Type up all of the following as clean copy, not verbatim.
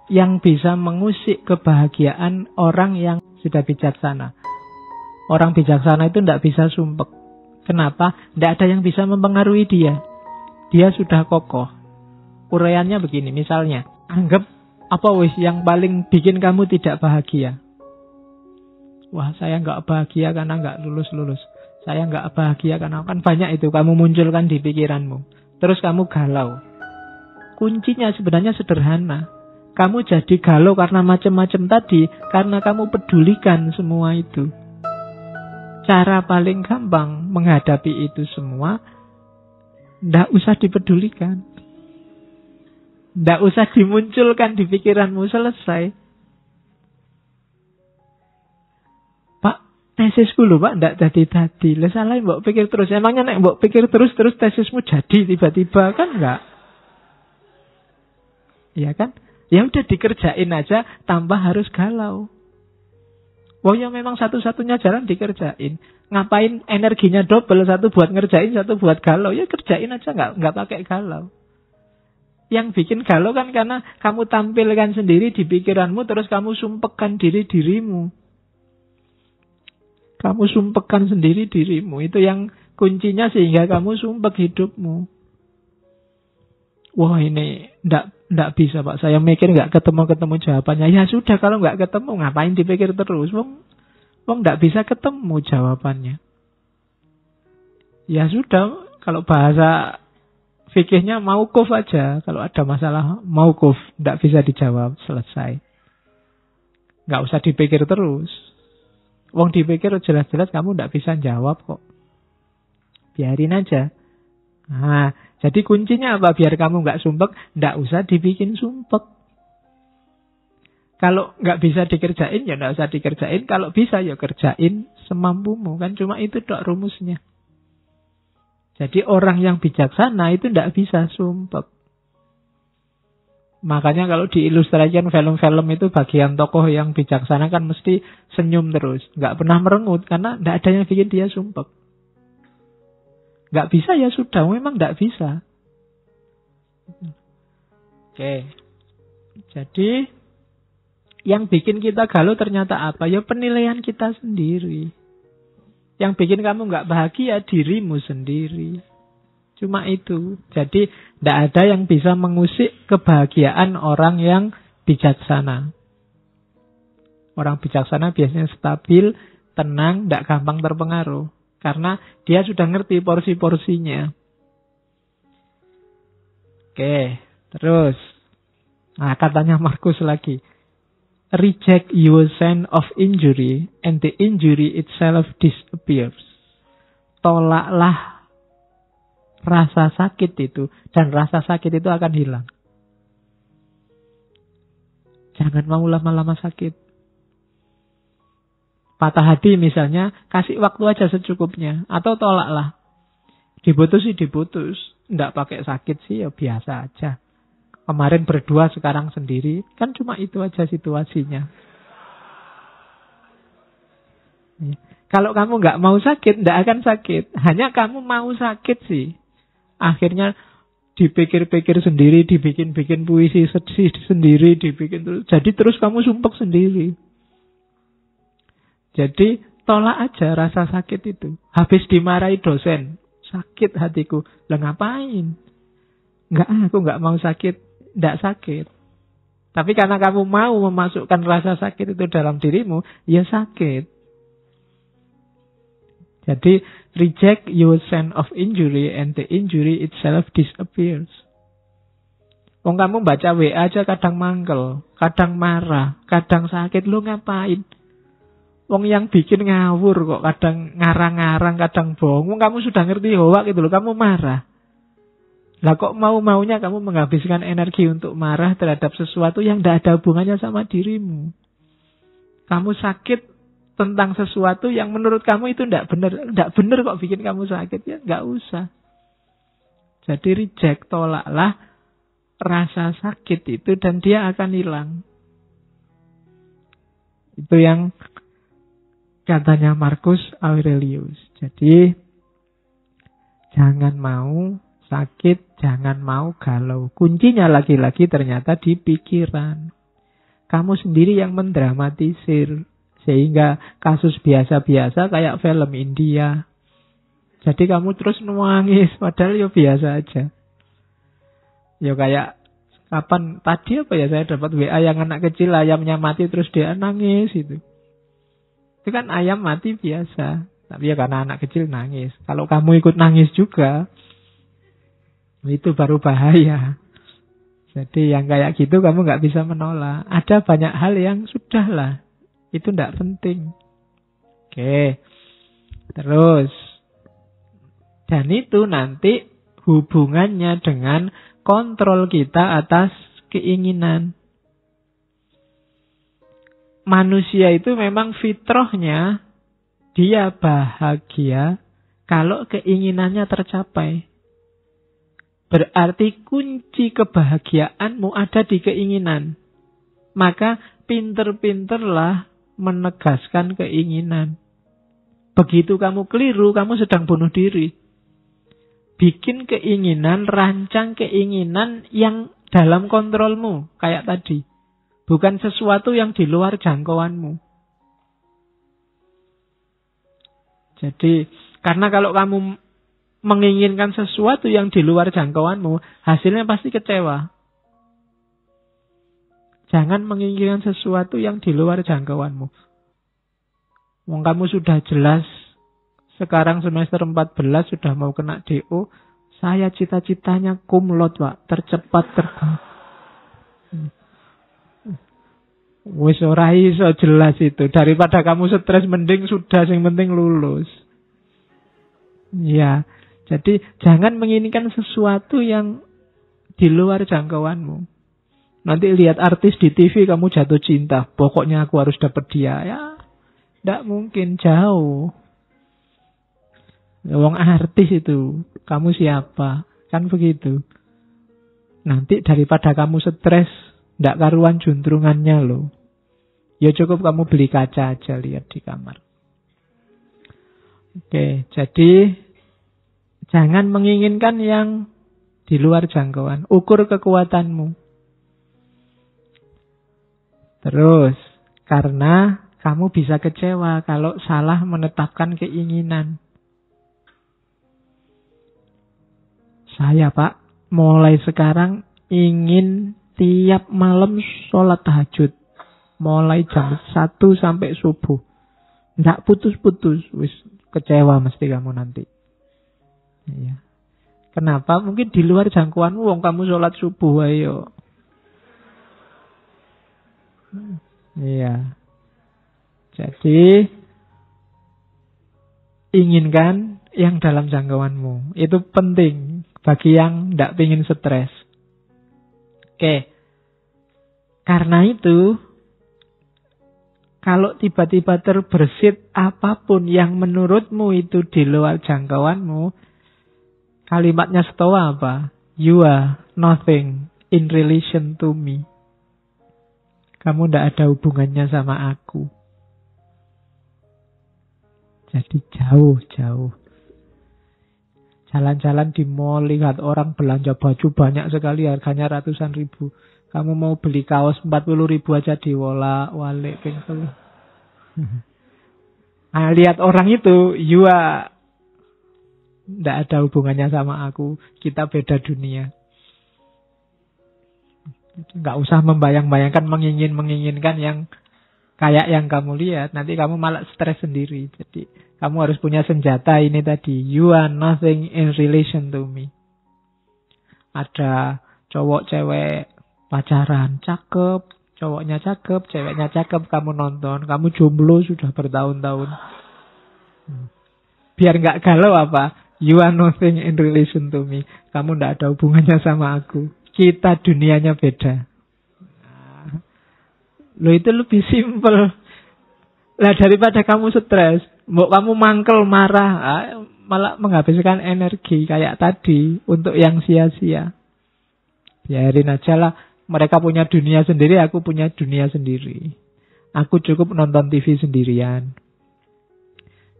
Yang bisa mengusik kebahagiaan orang yang sudah bijaksana. Orang bijaksana itu tidak bisa sumpek. Kenapa? Tidak ada yang bisa mempengaruhi dia. Dia sudah kokoh. Uraiannya begini, misalnya, anggap apa wis yang paling bikin kamu tidak bahagia? Wah, saya nggak bahagia karena nggak lulus-lulus. Saya nggak bahagia karena kan banyak itu kamu munculkan di pikiranmu. Terus kamu galau. Kuncinya sebenarnya sederhana. Kamu jadi galau karena macam-macam tadi, karena kamu pedulikan semua itu. Cara paling gampang menghadapi itu semua, tidak usah dipedulikan. Tidak usah dimunculkan di pikiranmu, selesai. Pak, tesisku lho Pak, tidak jadi-jadi. Lah salah mbok pikir terus. Emangnya nek mbok pikir terus tesismu jadi tiba-tiba, kan enggak? Iya kan? Ya udah dikerjain aja tanpa harus galau. Wah ya memang satu-satunya jalan dikerjain. Ngapain energinya double, satu buat ngerjain, satu buat galau. Ya kerjain aja, nggak pakai galau. Yang bikin galau kan karena kamu tampilkan sendiri di pikiranmu, terus kamu sumpekkan dirimu. Kamu sumpekkan sendiri dirimu. Itu yang kuncinya sehingga kamu sumpek hidupmu. Wah ini ndak bisa Pak, saya mikir nggak ketemu jawabannya. Ya sudah, kalau nggak ketemu ngapain dipikir terus? Wong ndak bisa ketemu jawabannya. Ya sudah, kalau bahasa fikihnya mauquf aja. Kalau ada masalah mauquf, ndak bisa dijawab, selesai. Nggak usah dipikir terus. Wong dipikir jelas-jelas kamu ndak bisa jawab kok. Biarin aja. Nah, jadi kuncinya apa? Biar kamu nggak sumpek, ndak usah dibikin sumpek. Kalau nggak bisa dikerjain, ya nggak usah dikerjain. Kalau bisa, ya kerjain semampumu. Kan cuma itu dok rumusnya. Jadi orang yang bijaksana itu ndak bisa sumpek. Makanya kalau diilustrasikan film-film itu bagian tokoh yang bijaksana kan mesti senyum terus. Nggak pernah merengut karena ndak ada yang bikin dia sumpek. Nggak bisa ya sudah, memang nggak bisa. Oke. Jadi yang bikin kita galau ternyata apa? Ya penilaian kita sendiri. Yang bikin kamu nggak bahagia dirimu sendiri. Cuma itu. Jadi tidak ada yang bisa mengusik kebahagiaan orang yang bijaksana. Orang bijaksana biasanya stabil, tenang, tidak gampang terpengaruh. Karena dia sudah ngerti porsi-porsinya. Oke, terus. Nah, katanya Markus lagi. Reject your sense of injury and the injury itself disappears. Tolaklah rasa sakit itu dan rasa sakit itu akan hilang. Jangan mau lama-lama sakit. Patah hati misalnya, kasih waktu aja secukupnya. Atau tolaklah. Diputus sih diputus. Tidak pakai sakit sih ya biasa aja. Kemarin berdua, sekarang sendiri. Kan cuma itu aja situasinya. Kalau kamu nggak mau sakit, tidak akan sakit. Hanya kamu mau sakit sih. Akhirnya dipikir-pikir sendiri, dibikin-bikin puisi sedih sendiri, dibikin terus. Jadi terus kamu sumpek sendiri. Jadi tolak aja rasa sakit itu. Habis dimarahi dosen, sakit hatiku. Lah ngapain? Aku nggak mau sakit. Nggak sakit. Tapi karena kamu mau memasukkan rasa sakit itu dalam dirimu, ya sakit. Jadi reject your sense of injury and the injury itself disappears. Wong kamu baca WA aja kadang mangkel, kadang marah, kadang sakit. Lu ngapain? Wong yang bikin ngawur kok, kadang ngarang-ngarang, kadang bohong. Wong kamu sudah ngerti hoak gitu loh, kamu marah. Lah kok mau-maunya kamu menghabiskan energi untuk marah terhadap sesuatu yang tidak ada hubungannya sama dirimu. Kamu sakit tentang sesuatu yang menurut kamu itu tidak benar. Tidak benar kok bikin kamu sakit. Ya nggak usah. Jadi reject, tolaklah rasa sakit itu dan dia akan hilang. Itu yang katanya Marcus Aurelius. Jadi jangan mau sakit, jangan mau galau. Kuncinya lagi-lagi ternyata di pikiran. Kamu sendiri yang mendramatisir. Sehingga kasus biasa-biasa kayak film India. Jadi kamu terus nangis, padahal ya biasa aja. Ya kayak kapan tadi apa ya, saya dapat WA yang anak kecil ayamnya mati terus dia nangis itu. Itu kan ayam mati biasa. Tapi ya karena anak kecil nangis. Kalau kamu ikut nangis juga, itu baru bahaya. Jadi yang kayak gitu kamu nggak bisa menolak. Ada banyak hal yang sudahlah, itu tidak penting. Oke. Terus. Dan itu nanti hubungannya dengan kontrol kita atas keinginan. Manusia itu memang fitrahnya dia bahagia kalau keinginannya tercapai. Berarti kunci kebahagiaanmu ada di keinginan. Maka pinter-pinterlah menegaskan keinginan. Begitu kamu keliru, kamu sedang bunuh diri. Bikin keinginan, rancang keinginan yang dalam kontrolmu. Kayak tadi. Bukan sesuatu yang di luar jangkauanmu. Jadi, karena kalau kamu menginginkan sesuatu yang di luar jangkauanmu, hasilnya pasti kecewa. Jangan menginginkan sesuatu yang di luar jangkauanmu. Wong kamu sudah jelas, sekarang semester 14 sudah mau kena DO, saya cita-citanya cum laude, Pak, tercepat terbang. Wis ora iso jelas itu. Daripada kamu stres mending sudah yang penting lulus. Ya, jadi jangan menginginkan sesuatu yang di luar jangkauanmu. Nanti lihat artis di TV kamu jatuh cinta. Pokoknya aku harus dapat dia. Ya, tidak mungkin, jauh. Wong artis itu, kamu siapa? Kan begitu. Nanti daripada kamu stres, tidak karuan juntrungannya loh. Ya cukup kamu beli kaca aja, lihat di kamar. Oke, jadi jangan menginginkan yang di luar jangkauan. Ukur kekuatanmu. Terus, karena kamu bisa kecewa kalau salah menetapkan keinginan. Saya, Pak, mulai sekarang ingin tiap malam sholat tahajud. Mulai jam 1 sampai subuh. Nggak putus-putus. Wis kecewa mesti kamu nanti. Ya. Kenapa? Mungkin di luar jangkauanmu, wong kamu sholat subuh, ayo. Iya. Jadi, inginkan yang dalam jangkauanmu. Itu penting bagi yang tidak ingin stres. Oke. Karena itu, kalau tiba-tiba terbersit apapun yang menurutmu itu di luar jangkauanmu, kalimatnya Stoa apa? You are nothing in relation to me. Kamu tidak ada hubungannya sama aku. Jadi jauh-jauh. Jalan-jalan di mall, lihat orang belanja baju banyak sekali, harganya ratusan ribu. Kamu mau beli kaos 40 ribu aja diwala-walik. Nah, lihat orang itu, tidak ada hubungannya sama aku. Kita beda dunia. Nggak usah membayang-bayangkan, menginginkan yang kayak yang kamu lihat. Nanti kamu malah stres sendiri. Jadi kamu harus punya senjata ini tadi. You are nothing in relation to me. Ada cowok cewek pacaran, cakep, cowoknya cakep, ceweknya cakep, kamu nonton, kamu jomblo sudah bertahun-tahun. Biar nggak galau apa? You are nothing in relation to me. Kamu nggak ada hubungannya sama aku. Kita dunianya beda. Loh, itu lebih simpel. Lah daripada kamu stres, kamu mangkel, marah, malah menghabiskan energi kayak tadi untuk yang sia-sia. Biarin aja lah. Mereka punya dunia sendiri, aku punya dunia sendiri. Aku cukup nonton TV sendirian.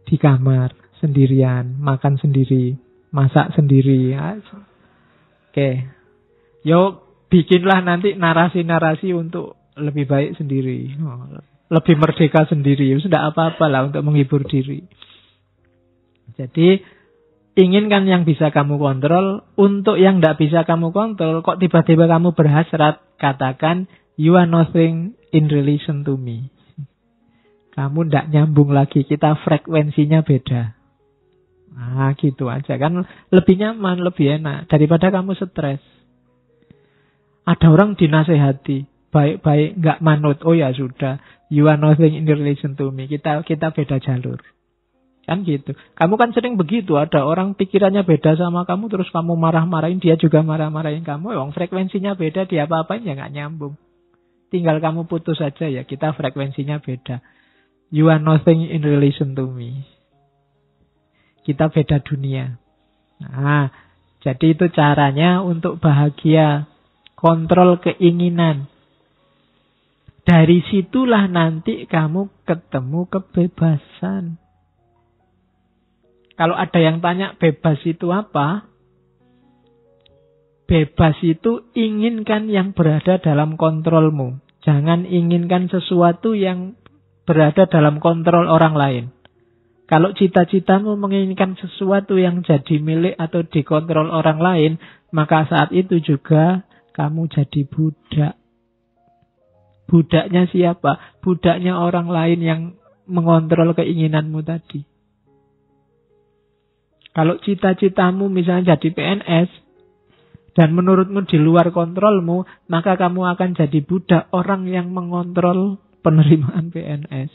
Di kamar, sendirian. Makan sendiri. Masak sendiri. Oke. Yo, bikinlah nanti narasi-narasi untuk lebih baik sendiri. Lebih merdeka sendiri. Sudah apa-apa lah untuk menghibur diri. Jadi, inginkan yang bisa kamu kontrol. Untuk yang tidak bisa kamu kontrol, kok tiba-tiba kamu berhasrat, katakan, you are nothing in relation to me. Kamu tidak nyambung lagi, kita frekuensinya beda. Nah, gitu aja kan. Lebih nyaman, lebih enak. Daripada kamu stres. Ada orang dinasehati, baik-baik nggak manut. Oh ya sudah, you are nothing in relation to me. Kita beda jalur. Kan gitu. Kamu kan sering begitu. Ada orang pikirannya beda sama kamu, terus kamu marah-marahin, dia juga marah-marahin kamu. Yang frekuensinya beda, dia apa-apain ya nggak nyambung. Tinggal kamu putus saja ya, kita frekuensinya beda. You are nothing in relation to me. Kita beda dunia. Nah, jadi itu caranya untuk bahagia. Kontrol keinginan. Dari situlah nanti kamu ketemu kebebasan. Kalau ada yang tanya bebas itu apa? Bebas itu inginkan yang berada dalam kontrolmu. Jangan inginkan sesuatu yang berada dalam kontrol orang lain. Kalau cita-citamu menginginkan sesuatu yang jadi milik atau dikontrol orang lain, maka saat itu juga kamu jadi budak. Budaknya siapa? Budaknya orang lain yang mengontrol keinginanmu tadi. Kalau cita-citamu misalnya jadi PNS, dan menurutmu di luar kontrolmu, maka kamu akan jadi budak orang yang mengontrol penerimaan PNS.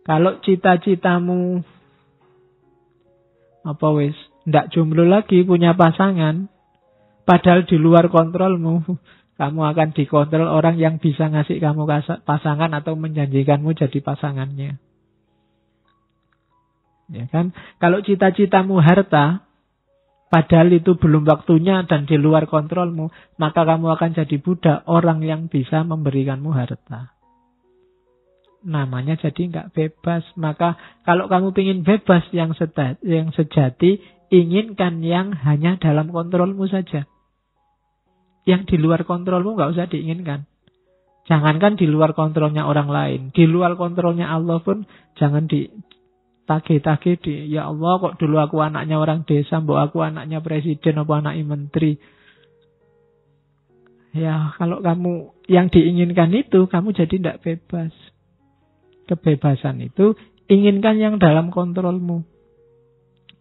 Kalau cita-citamu ndak jomblo lagi, punya pasangan, padahal di luar kontrolmu, kamu akan dikontrol orang yang bisa ngasih kamu pasangan atau menjanjikanmu jadi pasangannya. Ya kan? Kalau cita-citamu harta, padahal itu belum waktunya dan di luar kontrolmu, maka kamu akan jadi budak orang yang bisa memberikanmu harta. Namanya jadi nggak bebas. Maka kalau kamu ingin bebas yang sejati, inginkan yang hanya dalam kontrolmu saja. Yang di luar kontrolmu nggak usah diinginkan. Jangankan di luar kontrolnya orang lain, di luar kontrolnya Allah pun jangan tagih-tagih ya Allah kok dulu aku anaknya orang desa, mbok aku anaknya presiden apa anaknya menteri. Ya kalau kamu yang diinginkan itu, kamu jadi tidak bebas. Kebebasan itu inginkan yang dalam kontrolmu.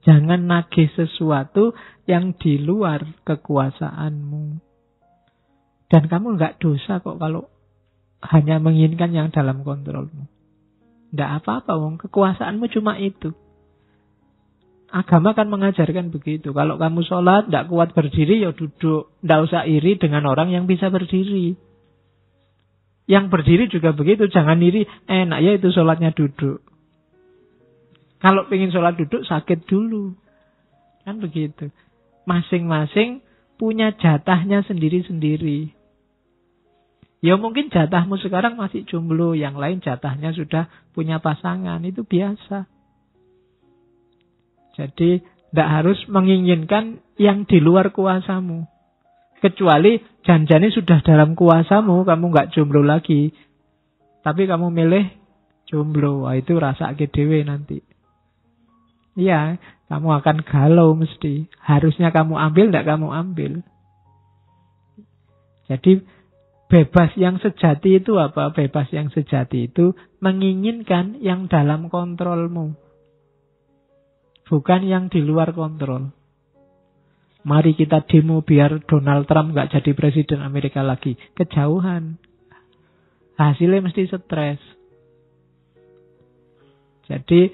Jangan nagih sesuatu yang di luar kekuasaanmu. Dan kamu nggak dosa kok kalau hanya menginginkan yang dalam kontrolmu. Tidak apa-apa, wong kekuasaanmu cuma itu. Agama kan mengajarkan begitu. Kalau kamu sholat, tidak kuat berdiri, ya duduk. Tidak usah iri dengan orang yang bisa berdiri. Yang berdiri juga begitu. Jangan iri, enak ya itu sholatnya duduk. Kalau pengen sholat duduk, sakit dulu. Kan begitu. Masing-masing punya jatahnya sendiri-sendiri. Ya mungkin jatahmu sekarang masih jomblo, yang lain jatahnya sudah punya pasangan, itu biasa. Jadi tidak harus menginginkan yang di luar kuasamu. Kecuali janjane sudah dalam kuasamu, kamu nggak jomblo lagi. Tapi kamu milih jomblo, wah itu rasa dewe nanti. Iya, kamu akan galau mesti. Harusnya kamu ambil, tidak kamu ambil. Jadi bebas yang sejati itu apa? Bebas yang sejati itu menginginkan yang dalam kontrolmu. Bukan yang di luar kontrol. Mari kita demo biar Donald Trump gak jadi presiden Amerika lagi. Kejauhan. Hasilnya mesti stres. Jadi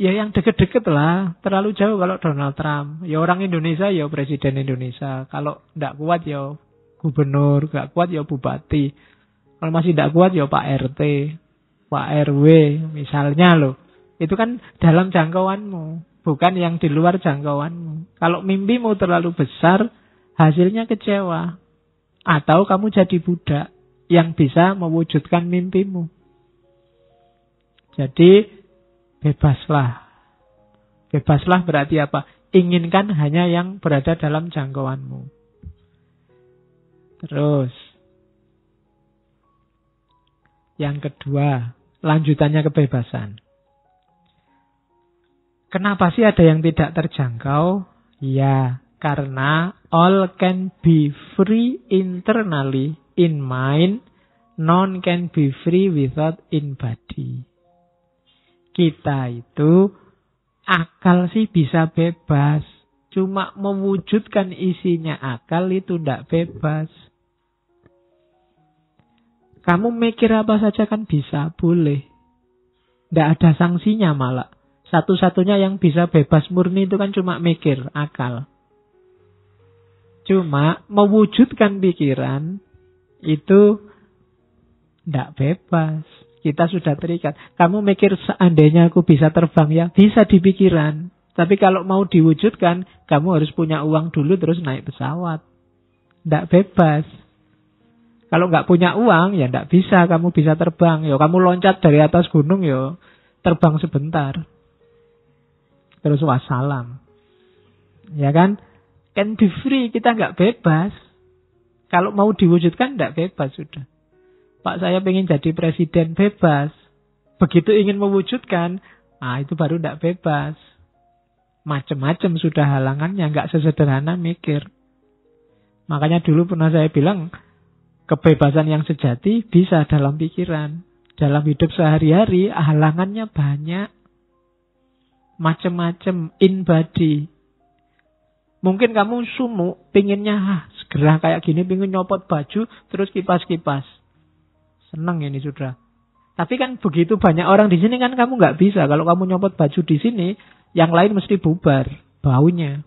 ya yang deket-deket lah. Terlalu jauh kalau Donald Trump. Ya orang Indonesia ya presiden Indonesia. Kalau gak kuat ya gubernur, gak kuat ya bupati. Kalau masih tidak kuat ya Pak RT, Pak RW misalnya loh. Itu kan dalam jangkauanmu, bukan yang di luar jangkauanmu. Kalau mimpimu terlalu besar, hasilnya kecewa. Atau kamu jadi budak yang bisa mewujudkan mimpimu. Jadi bebaslah. Bebaslah berarti apa? inginkan hanya yang berada dalam jangkauanmu. Terus, yang kedua, lanjutannya kebebasan. Kenapa sih ada yang tidak terjangkau? Ya, karena all can be free internally in mind, none can be free without in body. Kita itu akal sih bisa bebas. Cuma mewujudkan isinya akal itu tidak bebas. Kamu mikir apa saja kan bisa, boleh. Tidak ada sanksinya malah. Satu-satunya yang bisa bebas murni itu kan cuma mikir, akal. Cuma mewujudkan pikiran itu tidak bebas. Kita sudah terikat. Kamu mikir seandainya aku bisa terbang ya, bisa di pikiran. Tapi kalau mau diwujudkan, kamu harus punya uang dulu terus naik pesawat. Tidak bebas. Kalau nggak punya uang, ya tidak bisa kamu bisa terbang. Yo, kamu loncat dari atas gunung, yo terbang sebentar. Terus wassalam. Ya kan? Can be free, kita nggak bebas. Kalau mau diwujudkan, tidak bebas sudah. Pak, saya pengen jadi presiden, bebas. Begitu ingin mewujudkan, itu baru tidak bebas. Macam-macam sudah halangannya, nggak sesederhana mikir. Makanya dulu pernah saya bilang, kebebasan yang sejati bisa dalam pikiran. Dalam hidup sehari-hari, halangannya banyak. Macam-macam, in body. Mungkin kamu sumuk, pinginnya segera kayak gini, pingin nyopot baju, terus kipas-kipas. Senang ini sudah. Tapi kan begitu banyak orang di sini kan kamu nggak bisa. Kalau kamu nyopot baju di sini, yang lain mesti bubar baunya.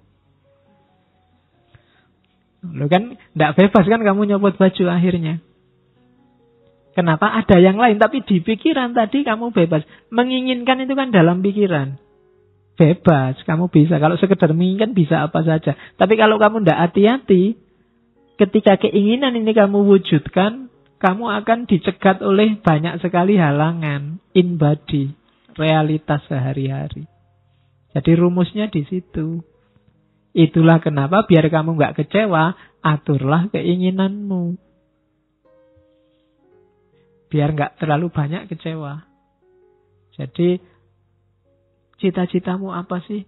Lo kan nggak bebas kan kamu nyopot baju akhirnya. Kenapa? Ada yang lain, tapi di pikiran tadi kamu bebas. Menginginkan itu kan dalam pikiran. Bebas, kamu bisa. Kalau sekedar menginginkan bisa apa saja. Tapi kalau kamu tidak hati-hati, ketika keinginan ini kamu wujudkan, kamu akan dicegat oleh banyak sekali halangan. In body, realitas sehari-hari. Jadi rumusnya di situ. Itulah kenapa biar kamu nggak kecewa, aturlah keinginanmu. Biar nggak terlalu banyak kecewa. Jadi cita-citamu apa sih?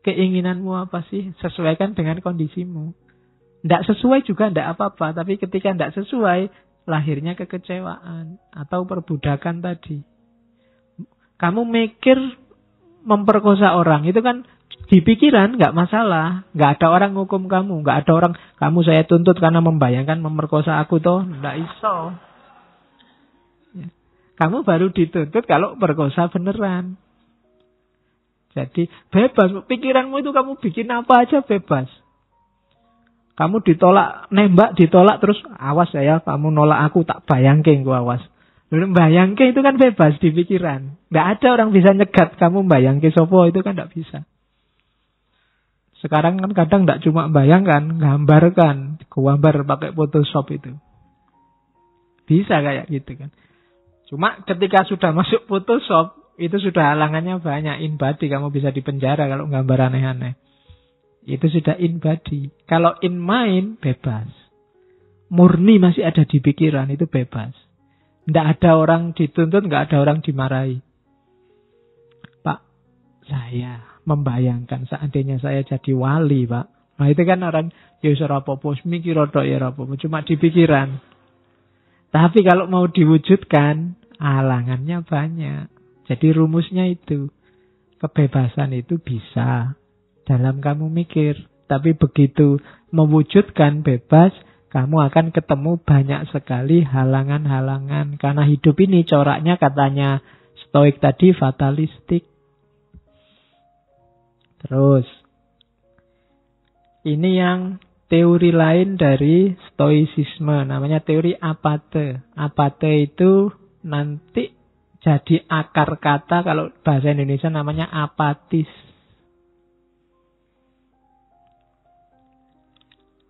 Keinginanmu apa sih? Sesuaikan dengan kondisimu. Tidak sesuai juga tidak apa-apa. Tapi ketika tidak sesuai, lahirnya kekecewaan. Atau perbudakan tadi. Kamu mikir memperkosa orang. Itu kan di pikiran nggak masalah. Nggak ada orang hukum kamu. Nggak ada orang, kamu saya tuntut karena membayangkan memperkosa aku toh. Nggak iso. Kamu baru dituntut kalau perkosa beneran. Jadi bebas, pikiranmu itu kamu bikin apa aja bebas. Kamu ditolak, nembak ditolak terus awas ya, kamu nolak aku tak bayangke gua awas. Bayangke itu kan bebas di pikiran. Nggak ada orang bisa nyegat kamu bayangke sopo, itu kan nggak bisa. Sekarang kan kadang nggak cuma bayangkan, gambarkan, gambar pakai Photoshop itu. Bisa kayak gitu kan. Cuma ketika sudah masuk Photoshop, itu sudah halangannya banyak. In body, kamu bisa dipenjara kalau gambar aneh-aneh. Itu sudah in body. Kalau in mind, bebas. Murni masih ada di pikiran, itu bebas. Tidak ada orang dituntut, nggak ada orang dimarahi. Pak, saya membayangkan seandainya saya jadi wali, Pak. Nah itu kan orang, ya serapopo, mikir rodok ya rapopo. Cuma di pikiran. Tapi kalau mau diwujudkan, halangannya banyak. Jadi rumusnya itu, kebebasan itu bisa dalam kamu mikir. Tapi begitu mewujudkan bebas, kamu akan ketemu banyak sekali halangan-halangan. Karena hidup ini coraknya katanya Stoik tadi fatalistik. Terus, ini yang teori lain dari Stoicisme, namanya teori apate. Apate itu nanti jadi akar kata, kalau bahasa Indonesia namanya apatis.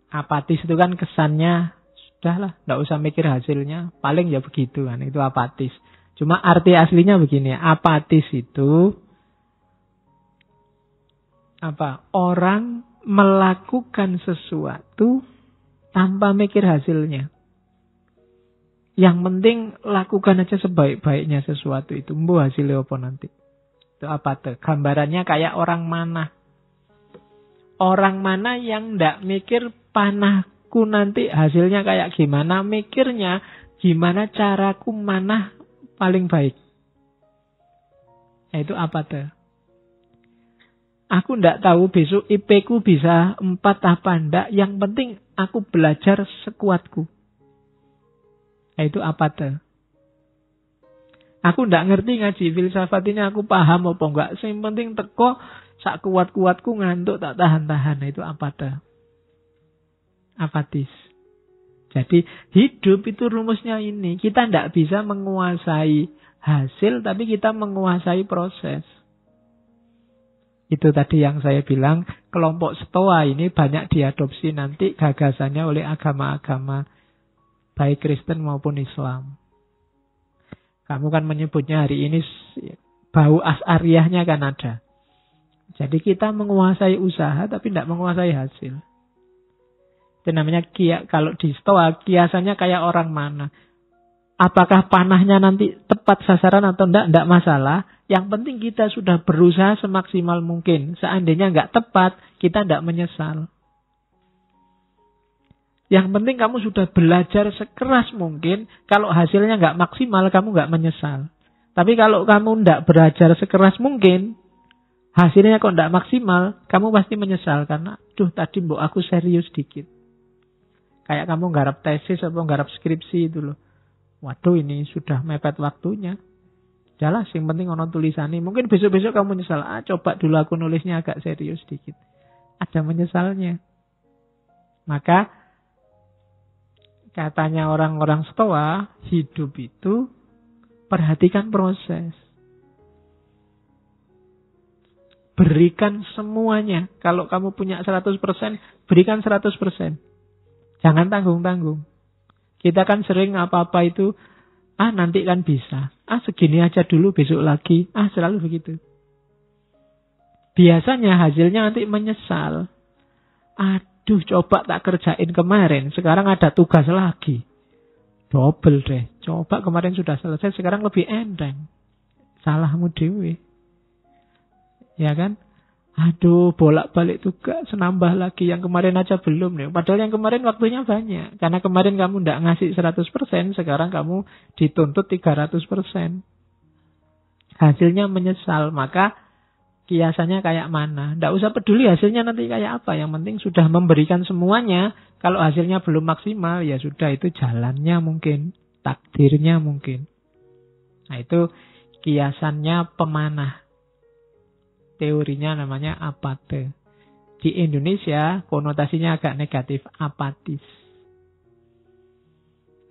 Apatis itu kan kesannya, sudahlah, tidak usah mikir hasilnya, paling ya begitu kan, itu apatis. Cuma arti aslinya begini, apatis itu Apa? Orang melakukan sesuatu tanpa mikir hasilnya. Yang penting lakukan aja sebaik-baiknya sesuatu itu. Mbok hasilnya apa nanti. Itu apa tuh? Gambarannya kayak orang mana. Orang mana yang ndak mikir panahku nanti hasilnya kayak gimana. Mikirnya gimana caraku manah paling baik. Nah, itu apa tuh? Aku ndak tahu besok IP ku bisa 4 apa ndak. Yang penting aku belajar sekuatku. Nah, itu apa tuh? Aku ndak ngerti ngaji filsafat ini, aku paham apa enggak. Yang penting teko sak kuat-kuatku ngantuk tak tahan-tahan. Nah, itu apa tuh? Apatis. Jadi hidup itu rumusnya ini. Kita ndak bisa menguasai hasil, tapi kita menguasai proses. Itu tadi yang saya bilang, kelompok Stoa ini banyak diadopsi nanti gagasannya oleh agama-agama, baik Kristen maupun Islam. Kamu kan menyebutnya hari ini bau as'ariyahnya kan ada. Jadi kita menguasai usaha tapi tidak menguasai hasil. Itu namanya kalau di Stoa kiasannya kayak orang mana. Apakah panahnya nanti tepat sasaran atau tidak masalah. Yang penting kita sudah berusaha semaksimal mungkin. Seandainya nggak tepat, kita tidak menyesal. Yang penting kamu sudah belajar sekeras mungkin. Kalau hasilnya nggak maksimal, kamu nggak menyesal. Tapi kalau kamu tidak belajar sekeras mungkin, hasilnya kok tidak maksimal, kamu pasti menyesal. Karena, tadi mbok aku serius dikit. Kayak kamu nggarap tesis atau nggarap skripsi itu loh. Waduh, ini sudah mepet waktunya. Jelas, yang penting ono tulisannya. Mungkin besok-besok kamu menyesal. Coba dulu aku nulisnya agak serius dikit. Ada menyesalnya. Maka, katanya orang-orang Stoa, hidup itu perhatikan proses. Berikan semuanya. Kalau kamu punya 100%, berikan 100%. Jangan tanggung-tanggung. Kita kan sering apa-apa itu, nanti kan bisa. Segini aja dulu, besok lagi. Selalu begitu. Biasanya hasilnya nanti menyesal. Aduh, coba tak kerjain kemarin. Sekarang ada tugas lagi. Double deh. Coba kemarin sudah selesai, sekarang lebih enteng. Salahmu dewe. Ya kan? Aduh, bolak-balik tugas, senambah lagi. Yang kemarin aja belum nih. Padahal yang kemarin waktunya banyak. Karena kemarin kamu tidak ngasih 100%, sekarang kamu dituntut 300%. Hasilnya menyesal. Maka kiasannya kayak mana? Tidak usah peduli hasilnya nanti kayak apa. Yang penting sudah memberikan semuanya. Kalau hasilnya belum maksimal, ya sudah, itu jalannya mungkin. Takdirnya mungkin. Nah, itu kiasannya pemanah. Teorinya namanya apate. Di Indonesia konotasinya agak negatif, apatis.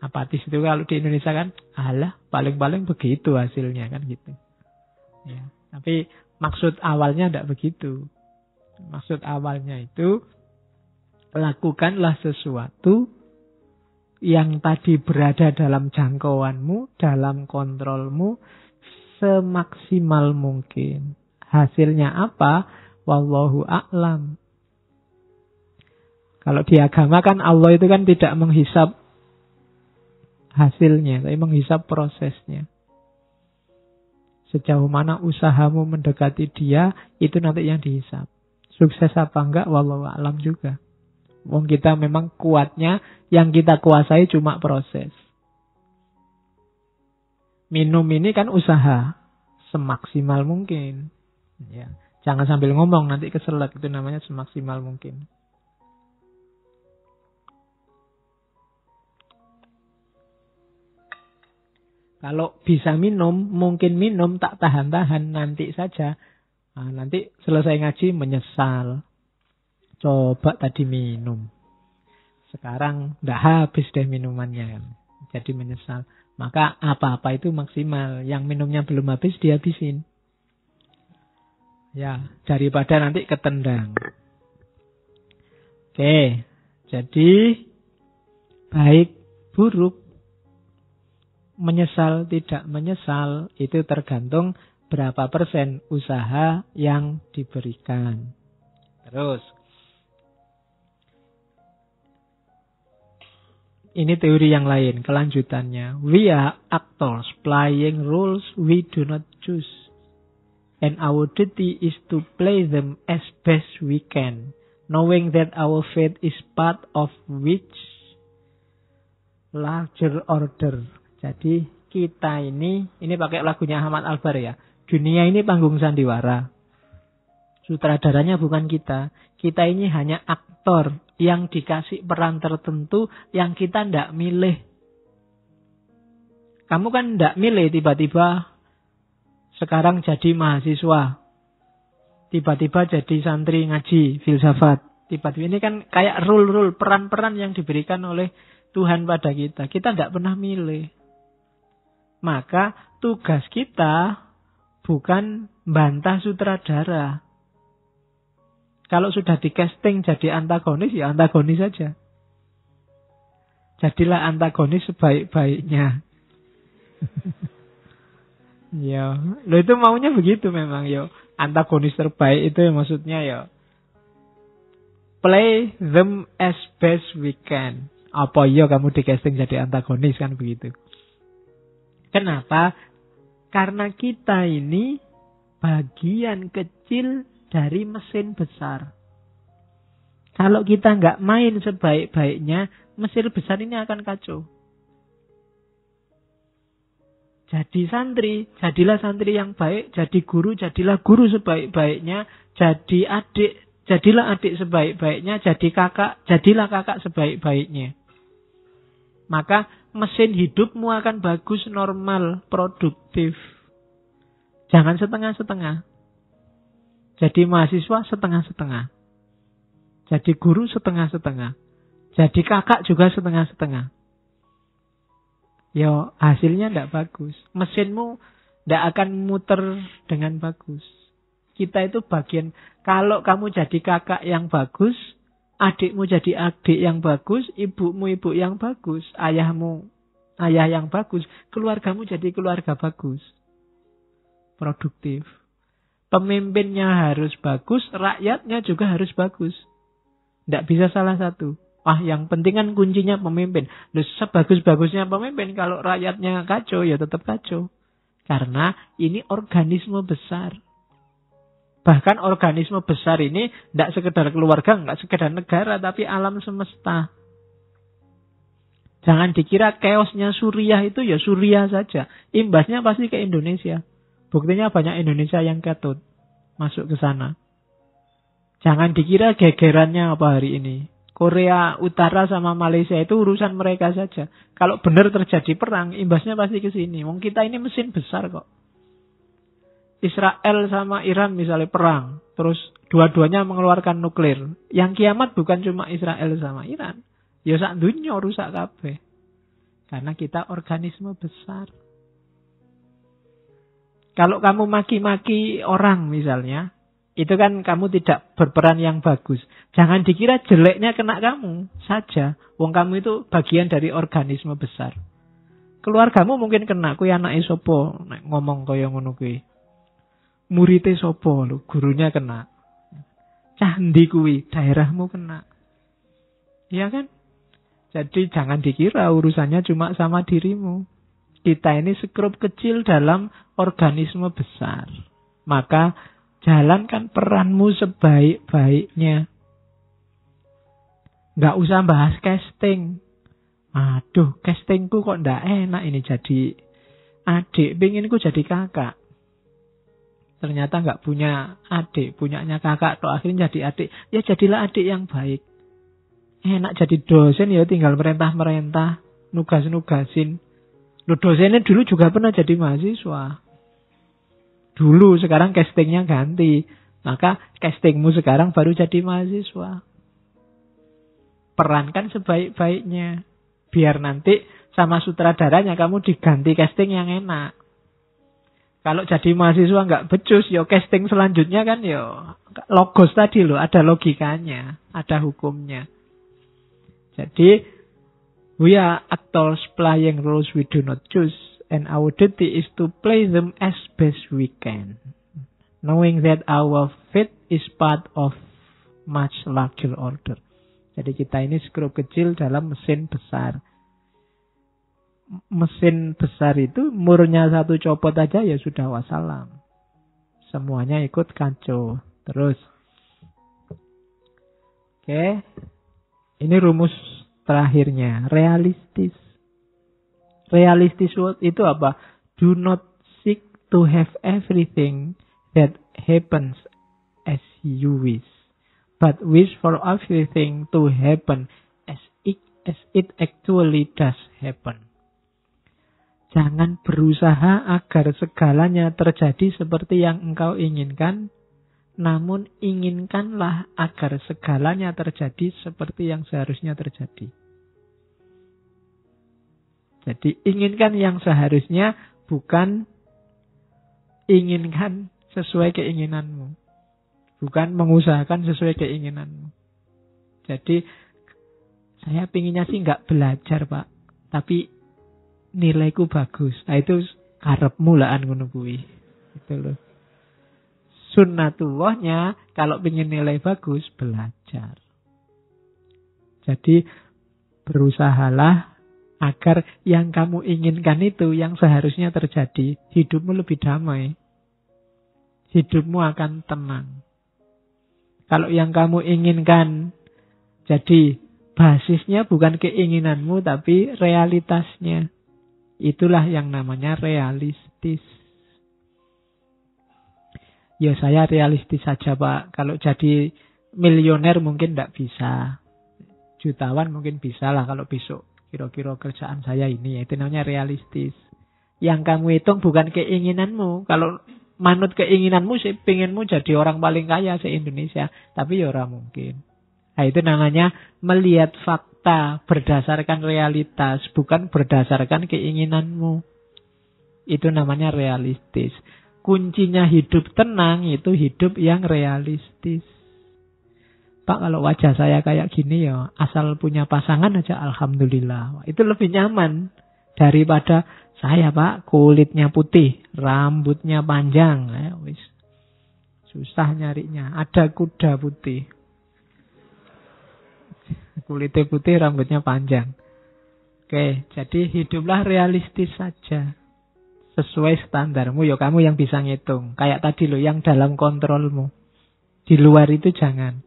Apatis itu kalau di Indonesia kan, paling-paling begitu hasilnya kan gitu. Ya, tapi maksud awalnya tidak begitu. Maksud awalnya itu, lakukanlah sesuatu yang tadi berada dalam jangkauanmu, dalam kontrolmu, semaksimal mungkin. Hasilnya apa? Wallahu a'lam. Kalau di agama kan Allah itu kan tidak menghisap hasilnya, tapi menghisap prosesnya. Sejauh mana usahamu mendekati dia, itu nanti yang dihisap. Sukses apa enggak, wallahu a'lam juga. Wong kita memang kuatnya, yang kita kuasai cuma proses. Minum ini kan usaha, semaksimal mungkin. Ya, jangan sambil ngomong nanti keselak, itu namanya semaksimal mungkin. Kalau bisa minum, mungkin minum tak tahan-tahan nanti saja. Nanti selesai ngaji menyesal. Coba tadi minum. Sekarang ndak habis deh minumannya kan. Jadi menyesal. Maka apa-apa itu maksimal. Yang minumnya belum habis dihabisin. Ya, daripada nanti ketendang. Oke, jadi baik buruk, menyesal tidak menyesal, itu tergantung berapa persen usaha yang diberikan. Terus, ini teori yang lain, kelanjutannya. We are actors playing roles we do not choose. And our duty is to play them as best we can, knowing that our fate is part of which larger order. Jadi kita ini pakai lagunya Ahmad Albar ya. Dunia ini panggung sandiwara. Sutradaranya bukan kita. Kita ini hanya aktor yang dikasih peran tertentu yang kita ndak milih. Kamu kan ndak milih tiba-tiba sekarang jadi mahasiswa. Tiba-tiba jadi santri ngaji, filsafat. Tiba-tiba ini kan kayak rule-rule, peran-peran yang diberikan oleh Tuhan pada kita. Kita ndak pernah milih. Maka tugas kita bukan bantah sutradara. Kalau sudah di casting jadi antagonis, ya antagonis saja. Jadilah antagonis sebaik-baiknya. Ya, lo itu maunya begitu memang ya. Antagonis terbaik itu maksudnya ya. Play them as best we can. Apa ya kamu di casting jadi antagonis kan begitu. Kenapa? Karena kita ini bagian kecil dari mesin besar. Kalau kita nggak main sebaik-baiknya, mesin besar ini akan kacau. Jadi santri, jadilah santri yang baik. Jadi guru, jadilah guru sebaik-baiknya. Jadi adik, jadilah adik sebaik-baiknya. Jadi kakak, jadilah kakak sebaik-baiknya. Maka mesin hidupmu akan bagus, normal, produktif. Jangan setengah-setengah. Jadi mahasiswa setengah-setengah. Jadi guru setengah-setengah. Jadi kakak juga setengah-setengah. Ya hasilnya tidak bagus. Mesinmu tidak akan muter dengan bagus. Kita itu bagian. Kalau kamu jadi kakak yang bagus, adikmu jadi adik yang bagus, ibumu ibu yang bagus, ayahmu ayah yang bagus, keluargamu jadi keluarga bagus. Produktif. Pemimpinnya harus bagus, rakyatnya juga harus bagus. Tidak bisa salah satu. Yang penting kan kuncinya pemimpin. Sebagus-bagusnya pemimpin, kalau rakyatnya kacau, ya tetap kacau. Karena ini organisme besar. Bahkan organisme besar ini tidak sekedar keluarga, tidak sekedar negara, tapi alam semesta. Jangan dikira chaosnya Suriah itu ya Suriah saja. Imbasnya pasti ke Indonesia. Buktinya banyak Indonesia yang katut masuk ke sana. Jangan dikira gegerannya apa hari ini. Korea Utara sama Malaysia itu urusan mereka saja. Kalau benar terjadi perang, imbasnya pasti ke sini. Wong kita ini mesin besar kok. Israel sama Iran misalnya perang, terus dua-duanya mengeluarkan nuklir. Yang kiamat bukan cuma Israel sama Iran. Ya sak dunya rusak kabeh. Karena kita organisme besar. Kalau kamu maki-maki orang misalnya, itu kan kamu tidak berperan yang bagus. Jangan dikira jeleknya kena kamu saja. Wong kamu itu bagian dari organisme besar. Keluargamu mungkin kena, kuwi anake sapa nek ngomong kaya ngono kuwi. Murite sapa lho, gurunya kena. Candi kuwi, daerahmu kena. Iya kan? Jadi jangan dikira urusannya cuma sama dirimu. Kita ini sekrup kecil dalam organisme besar. Maka jalankan peranmu sebaik-baiknya. Nggak usah bahas casting. Aduh, castingku kok ndak enak ini jadi adik. Penginku jadi kakak. Ternyata nggak punya adik. Punyanya kakak. Toh akhirnya jadi adik. Ya jadilah adik yang baik. Enak jadi dosen ya tinggal merentah-merentah. Nugas-nugasin. Loh dosennya dulu juga pernah jadi mahasiswa. Dulu, sekarang castingnya ganti. Maka castingmu sekarang baru jadi mahasiswa. Perankan sebaik-baiknya. Biar nanti sama sutradaranya kamu diganti casting yang enak. Kalau jadi mahasiswa nggak becus, ya casting selanjutnya kan ya logos tadi loh, ada logikanya, ada hukumnya. Jadi, we are actors playing roles we do not choose. And our duty is to play them as best we can. Knowing that our fate is part of much larger order. Jadi kita ini skrup kecil dalam mesin besar. Mesin besar itu murnya satu copot aja ya sudah wassalam. Semuanya ikut kacau. Terus. Oke. Ini rumus terakhirnya. Realistis. Realistis itu apa? Do not seek to have everything that happens as you wish, but wish for everything to happen as it actually does happen. Jangan berusaha agar segalanya terjadi seperti yang engkau inginkan, namun inginkanlah agar segalanya terjadi seperti yang seharusnya terjadi. Jadi inginkan yang seharusnya, bukan inginkan sesuai keinginanmu. Bukan mengusahakan sesuai keinginanmu. Jadi saya pinginnya sih nggak belajar, Pak, tapi nilaiku bagus. Nah itu karepmu lah ngono kuwi. Gitu loh. Sunnatullahnya kalau pengen nilai bagus, belajar. Jadi berusahalah agar yang kamu inginkan itu yang seharusnya terjadi. Hidupmu lebih damai. Hidupmu akan tenang. Kalau yang kamu inginkan jadi basisnya bukan keinginanmu tapi realitasnya. Itulah yang namanya realistis. Ya saya realistis saja, Pak. Kalau jadi milioner mungkin tidak bisa. Jutawan mungkin bisa lah kalau besok. Kira-kira kerjaan saya ini. Itu namanya realistis. Yang kamu hitung bukan keinginanmu. Kalau manut keinginanmu sih, pengenmu jadi orang paling kaya se-Indonesia. Tapi ya ora mungkin. Nah itu namanya melihat fakta berdasarkan realitas, bukan berdasarkan keinginanmu. Itu namanya realistis. Kuncinya hidup tenang itu hidup yang realistis. Pak, kalau wajah saya kayak gini ya, asal punya pasangan aja alhamdulillah. Itu lebih nyaman daripada saya, Pak, kulitnya putih, rambutnya panjang. Wis. Susah nyarinya. Ada kuda putih. Kulitnya putih, rambutnya panjang. Oke, jadi hiduplah realistis saja. Sesuai standarmu, ya kamu yang bisa ngitung. Kayak tadi loh, yang dalam kontrolmu. Di luar itu jangan.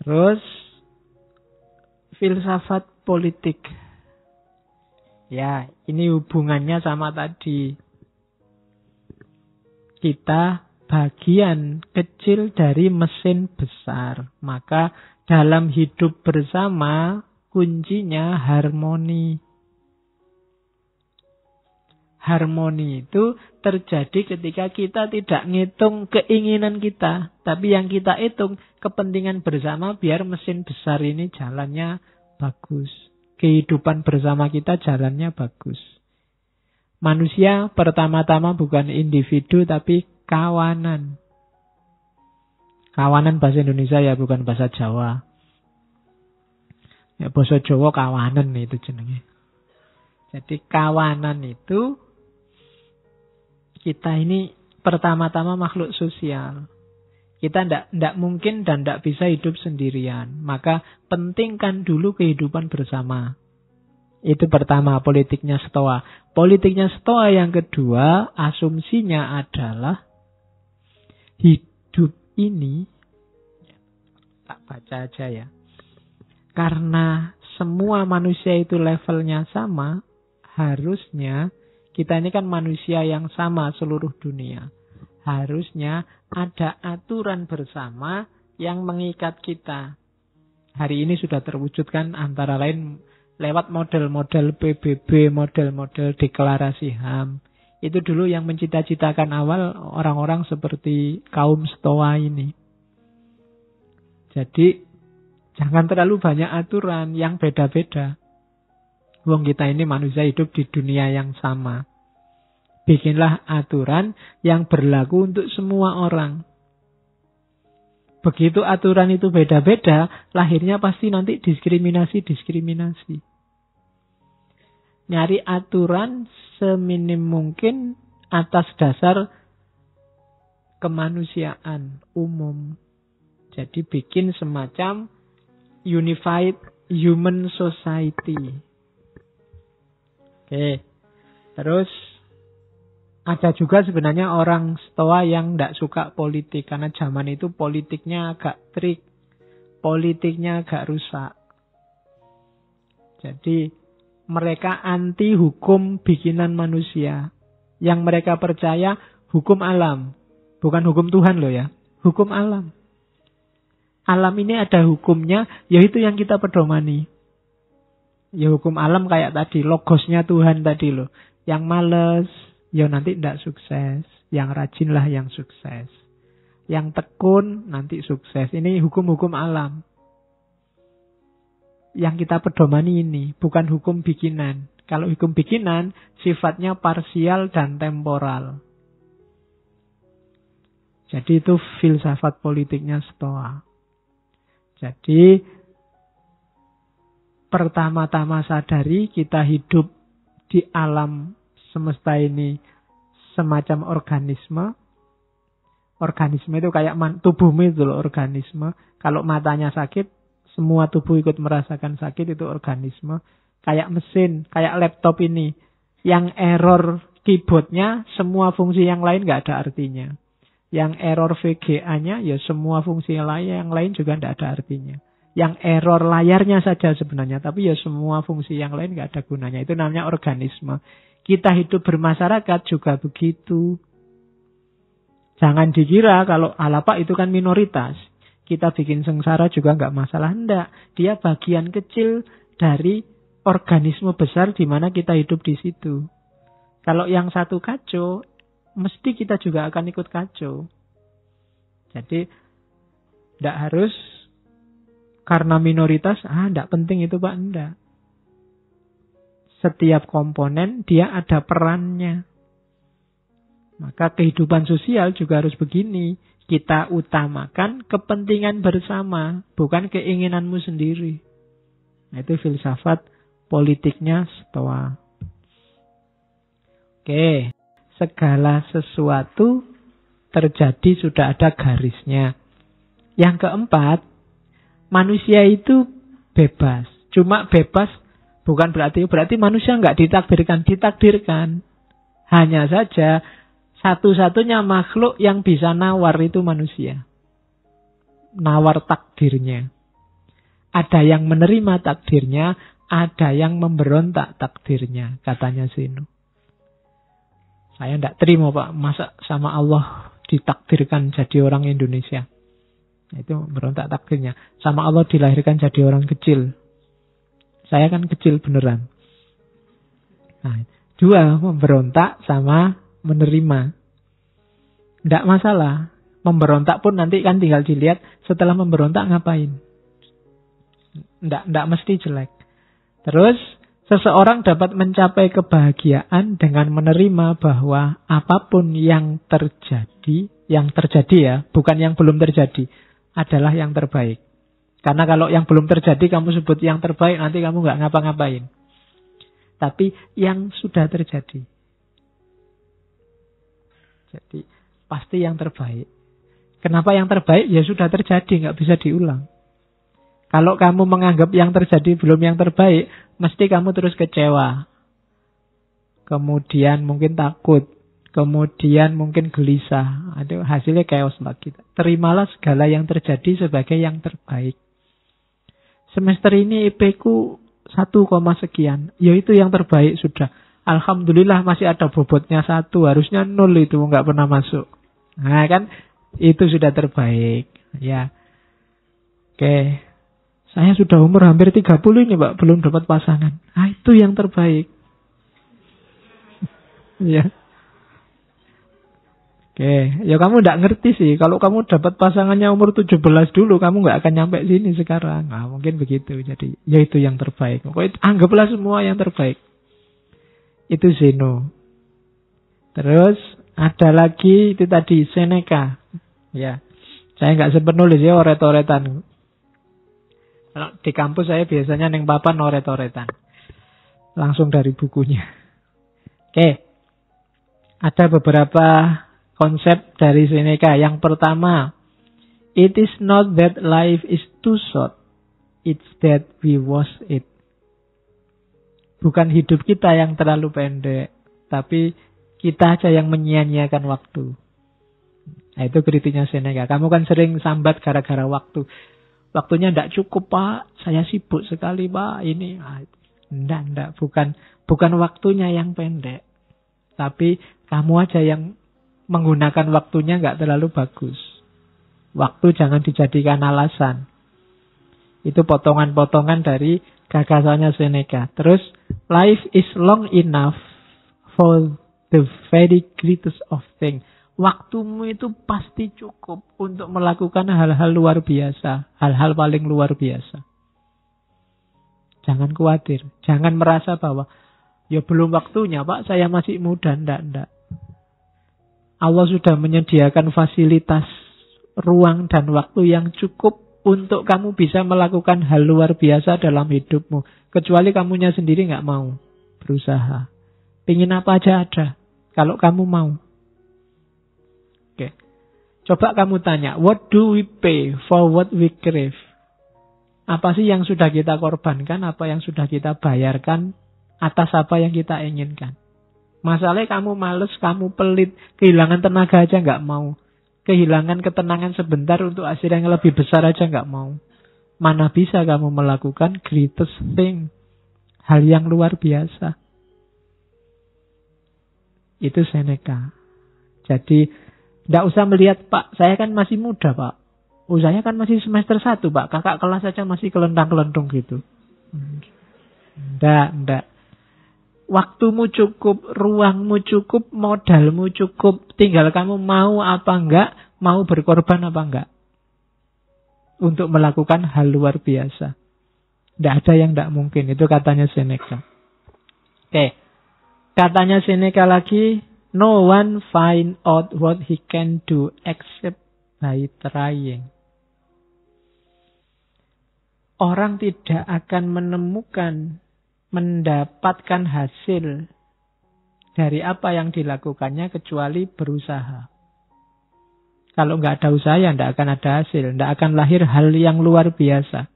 Terus, filsafat politik. Ya, ini hubungannya sama tadi. Kita bagian kecil dari mesin besar. Maka dalam hidup bersama, kuncinya harmoni. Harmoni itu terjadi ketika kita tidak ngitung keinginan kita. Tapi yang kita hitung kepentingan bersama biar mesin besar ini jalannya bagus. Kehidupan bersama kita jalannya bagus. Manusia pertama-tama bukan individu tapi kawanan. Kawanan bahasa Indonesia ya, bukan bahasa Jawa. Ya bahasa Jawa kawanan itu jenenge. Jadi kawanan itu kita ini pertama-tama makhluk sosial. Kita tidak mungkin dan tidak bisa hidup sendirian. Maka pentingkan dulu kehidupan bersama. Itu pertama, politiknya Stoa. Politiknya Stoa yang kedua, asumsinya adalah hidup ini, tak baca aja ya. Karena semua manusia itu levelnya sama, harusnya kita ini kan manusia yang sama seluruh dunia. Harusnya ada aturan bersama yang mengikat kita. Hari ini sudah terwujudkan antara lain lewat model-model PBB, model-model deklarasi HAM. Itu dulu yang mencita-citakan awal orang-orang seperti kaum Stoa ini. Jadi jangan terlalu banyak aturan yang beda-beda. Wong kita ini manusia hidup di dunia yang sama. Bikinlah aturan yang berlaku untuk semua orang. Begitu aturan itu beda-beda, lahirnya pasti nanti diskriminasi. Nyari aturan seminim mungkin atas dasar kemanusiaan umum. Jadi bikin semacam unified human society. Oke. Terus ada juga sebenarnya orang Stoa yang tidak suka politik. Karena zaman itu politiknya agak trik. Politiknya agak rusak. Jadi mereka anti hukum bikinan manusia. Yang mereka percaya hukum alam. Bukan hukum Tuhan loh ya. Hukum alam. Alam ini ada hukumnya, yaitu yang kita pedomani. Ya hukum alam kayak tadi, logosnya Tuhan tadi loh. Yang males, ya nanti tidak sukses. Yang rajinlah yang sukses. Yang tekun, nanti sukses. Ini hukum-hukum alam. Yang kita pedomani ini, bukan hukum bikinan. Kalau hukum bikinan, sifatnya parsial dan temporal. Jadi itu filsafat politiknya Stoa. Jadi pertama-tama sadari kita hidup di alam semesta ini semacam organisme. Organisme itu kayak tubuhmu itu loh, organisme. Kalau matanya sakit, semua tubuh ikut merasakan sakit, itu organisme. Kayak mesin, kayak laptop ini. Yang error keyboardnya, semua fungsi yang lain nggak ada artinya. Yang error VGA-nya, ya semua fungsi yang lain juga tidak ada artinya. Yang error layarnya saja sebenarnya, tapi ya semua fungsi yang lain nggak ada gunanya. Itu namanya organisme. Kita hidup bermasyarakat juga begitu. Jangan dikira kalau alapak itu kan minoritas. Kita bikin sengsara juga nggak masalah. Enggak. Dia bagian kecil dari organisme besar di mana kita hidup di situ. Kalau yang satu kacau, mesti kita juga akan ikut kacau. Jadi, tidak harus karena minoritas, tidak penting itu Pak, enggak. Setiap komponen dia ada perannya. Maka kehidupan sosial juga harus begini. Kita utamakan kepentingan bersama, bukan keinginanmu sendiri. Nah, itu filsafat politiknya Stoa. Oke. Segala sesuatu terjadi sudah ada garisnya. Yang keempat, manusia itu bebas. Cuma bebas bukan berarti manusia nggak ditakdirkan. Hanya saja satu-satunya makhluk yang bisa nawar itu manusia. Nawar takdirnya. Ada yang menerima takdirnya, ada yang memberontak takdirnya, katanya Zeno. Saya tidak terima Pak, masa sama Allah ditakdirkan jadi orang Indonesia. Itu berontak takdirnya. Sama Allah dilahirkan jadi orang kecil. Saya kan kecil beneran. Nah, dua, memberontak sama menerima. Tidak masalah. Memberontak pun nanti kan tinggal dilihat setelah memberontak ngapain. Tidak mesti jelek. Terus, seseorang dapat mencapai kebahagiaan dengan menerima bahwa apapun yang terjadi ya, bukan yang belum terjadi, adalah yang terbaik. Karena kalau yang belum terjadi kamu sebut yang terbaik, nanti kamu nggak ngapa-ngapain. Tapi yang sudah terjadi. Jadi pasti yang terbaik. Kenapa yang terbaik? Ya sudah terjadi, nggak bisa diulang. Kalau kamu menganggap yang terjadi belum yang terbaik, mesti kamu terus kecewa. Kemudian mungkin takut. Kemudian mungkin gelisah. Aduh, hasilnya chaos lagi. Terimalah segala yang terjadi sebagai yang terbaik. Semester ini IP-ku 1, sekian. Ya itu yang terbaik sudah. Alhamdulillah masih ada bobotnya 1. Harusnya 0 itu nggak pernah masuk. Nah kan, itu sudah terbaik. Ya. Oke. Saya sudah umur hampir 30 ini Pak, belum dapat pasangan. Ah, itu yang terbaik. Ya. Oke, ya kamu tidak ngerti sih. Kalau kamu dapat pasangannya umur 17 dulu, kamu nggak akan nyampe sini sekarang. Nah, mungkin begitu. Jadi, ya itu yang terbaik. Pokoknya anggaplah semua yang terbaik. Itu Zeno. Terus ada lagi itu tadi Seneca. Ya, saya nggak sempat nulis ya oret-oretan. Kalau di kampus saya biasanya neng papan oret-oretan. Langsung dari bukunya. Oke. Ada beberapa konsep dari Seneca. Yang pertama, It is not that life is too short. It's that we waste it. Bukan hidup kita yang terlalu pendek, tapi kita aja yang menyia-nyiakan waktu. Nah, itu kritiknya Seneca. Kamu kan sering sambat gara-gara waktu. Waktunya tidak cukup, Pak. Saya sibuk sekali, Pak. Ini, enggak. Bukan waktunya yang pendek. Tapi kamu aja yang menggunakan waktunya nggak terlalu bagus. Waktu jangan dijadikan alasan. Itu potongan-potongan dari gagasannya Seneca. Terus, life is long enough for the very greatest of things. Waktumu itu pasti cukup untuk melakukan hal-hal luar biasa. Hal-hal paling luar biasa. Jangan khawatir. Jangan merasa bahwa, ya belum waktunya, Pak. Saya masih muda. Enggak. Allah sudah menyediakan fasilitas ruang dan waktu yang cukup untuk kamu bisa melakukan hal luar biasa dalam hidupmu. Kecuali kamunya sendiri nggak mau berusaha. Pingin apa aja ada, kalau kamu mau. Oke. Coba kamu tanya, what do we pay for what we crave? Apa sih yang sudah kita korbankan, apa yang sudah kita bayarkan atas apa yang kita inginkan? Masalahnya kamu males, kamu pelit, kehilangan tenaga aja nggak mau. Kehilangan ketenangan sebentar untuk hasil yang lebih besar aja nggak mau. Mana bisa kamu melakukan greatest thing. Hal yang luar biasa. Itu Seneca. Jadi, tidak usah melihat, Pak, saya kan masih muda, Pak. Oh, saya kan masih semester 1, Pak. Kakak kelas saja masih kelentang-kelentung gitu. Enggak. Waktumu cukup, ruangmu cukup, modalmu cukup. Tinggal kamu mau apa enggak, mau berkorban apa enggak. Untuk melakukan hal luar biasa. Tidak ada yang tidak mungkin. Itu katanya Seneca. Oke. Katanya Seneca lagi, no one find out what he can do except by trying. Orang tidak akan mendapatkan hasil dari apa yang dilakukannya kecuali berusaha. Kalau nggak ada usaha, ya nggak akan ada hasil. Nggak akan lahir hal yang luar biasa.